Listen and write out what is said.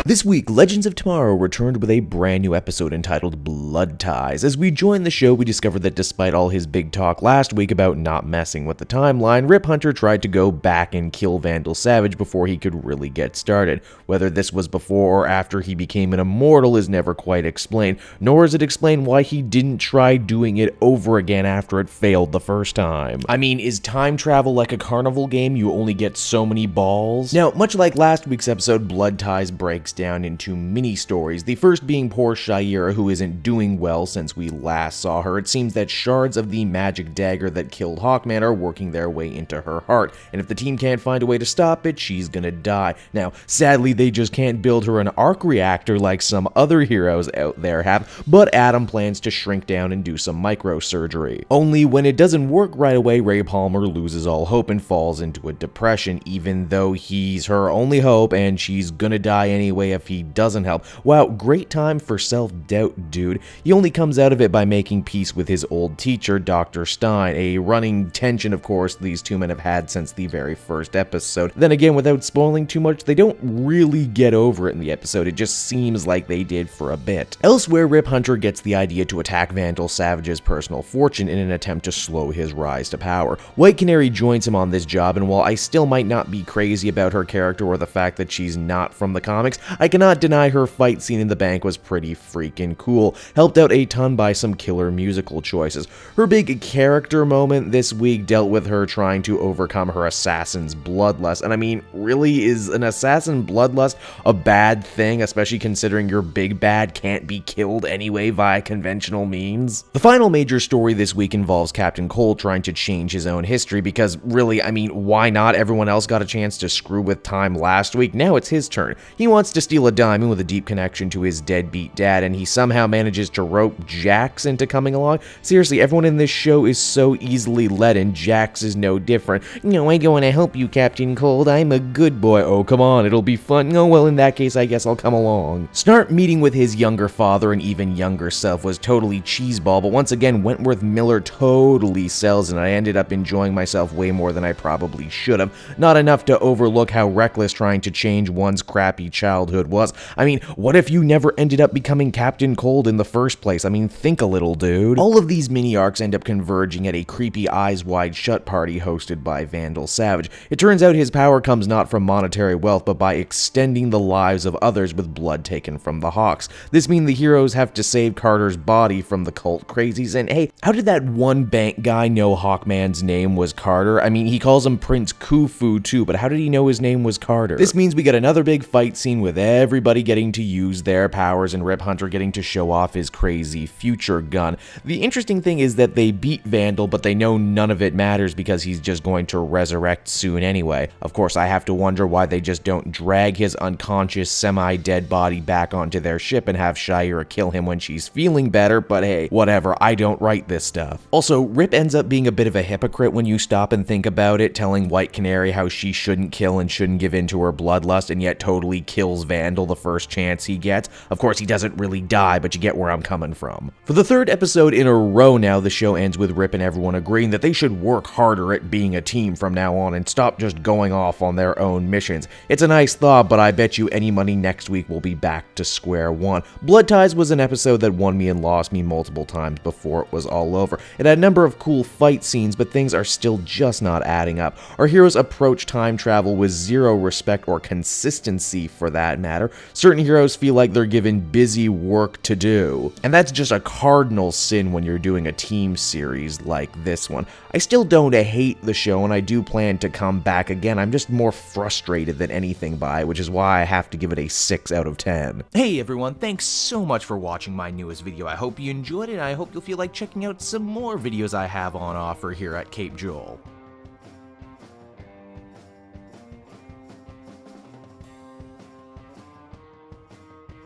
This week, Legends of Tomorrow returned with a brand new episode entitled Blood Ties. As we join the show, we discover that despite all his big talk last week about not messing with the timeline, Rip Hunter tried to go back and kill Vandal Savage before he could really get started. Whether this was before or after he became an immortal is never quite explained, nor is it explained why he didn't try doing it over again after it failed the first time. I mean, is time travel like a carnival game? You only get so many balls? Now, much like last week's episode, Blood Ties breaks down into mini-stories, the first being poor Shira, who isn't doing well since we last saw her. It seems that shards of the magic dagger that killed Hawkman are working their way into her heart, and if the team can't find a way to stop it, she's gonna die. Now, sadly, they just can't build her an arc reactor like some other heroes out there have, but Adam plans to shrink down and do some microsurgery. Only when it doesn't work right away, Ray Palmer loses all hope and falls into a depression, even though he's her only hope and she's gonna die anyway if he doesn't help. Wow, great time for self-doubt, dude. He only comes out of it by making peace with his old teacher, Dr. Stein, a running tension, of course, these two men have had since the very first episode. Then again, without spoiling too much, they don't really get over it in the episode, it just seems like they did for a bit. Elsewhere, Rip Hunter gets the idea to attack Vandal Savage's personal fortune in an attempt to slow his rise to power. White Canary joins him on this job, and while I still might not be crazy about her character or the fact that she's not from the comics, I cannot deny her fight scene in the bank was pretty freaking cool, helped out a ton by some killer musical choices. Her big character moment this week dealt with her trying to overcome her assassin's bloodlust, and I mean, really, is an assassin bloodlust a bad thing, especially considering your big bad can't be killed anyway via conventional means? The final major story this week involves Captain Cohl trying to change his own history, because really, I mean, why not? Everyone else got a chance to screw with time last week, now it's his turn. He wants to steal a diamond with a deep connection to his deadbeat dad, and he somehow manages to rope Jax into coming along. Seriously, everyone in this show is so easily led, and Jax is no different. No, I go and I help you, Captain Cold. I'm a good boy. Oh, come on, it'll be fun. Oh, well, in that case, I guess I'll come along. Snart meeting with his younger father and even younger self was totally cheeseball, but once again, Wentworth Miller totally sells, and I ended up enjoying myself way more than I probably should have. Not enough to overlook how reckless trying to change one's crappy childhood was. I mean, what if you never ended up becoming Captain Cold in the first place? I mean, think a little, dude. All of these mini-arcs end up converging at a creepy Eyes Wide Shut party hosted by Vandal Savage. It turns out his power comes not from monetary wealth, but by extending the lives of others with blood taken from the Hawks. This means the heroes have to save Carter's body from the cult crazies, and hey, how did that one bank guy know Hawkman's name was Carter? I mean, he calls him Prince Khufu too, but how did he know his name was Carter? This means we get another big fight scene with everybody getting to use their powers and Rip Hunter getting to show off his crazy future gun. The interesting thing is that they beat Vandal, but they know none of it matters because he's just going to resurrect soon anyway. Of course, I have to wonder why they just don't drag his unconscious, semi-dead body back onto their ship and have Shira kill him when she's feeling better, but hey, whatever, I don't write this stuff. Also, Rip ends up being a bit of a hypocrite when you stop and think about it, telling White Canary how she shouldn't kill and shouldn't give in to her bloodlust, and yet totally kills Vandal the first chance he gets. Of course, he doesn't really die, but you get where I'm coming from. For the third episode in a row now, the show ends with Rip and everyone agreeing that they should work harder at being a team from now on and stop just going off on their own missions. It's a nice thought, but I bet you any money next week will be back to square one. Blood Ties was an episode that won me and lost me multiple times before it was all over. It had a number of cool fight scenes, but things are still just not adding up. Our heroes approach time travel with zero respect or consistency for that matter. Certain heroes feel like they're given busy work to do, and that's just a cardinal sin when you're doing a team series like this one. I still don't hate the show, and I do plan to come back again. I'm just more frustrated than anything by it, which is why I have to give it a 6 out of 10. Hey everyone, thanks so much for watching my newest video. I hope you enjoyed it, and I hope you'll feel like checking out some more videos I have on offer here at Cape Joel.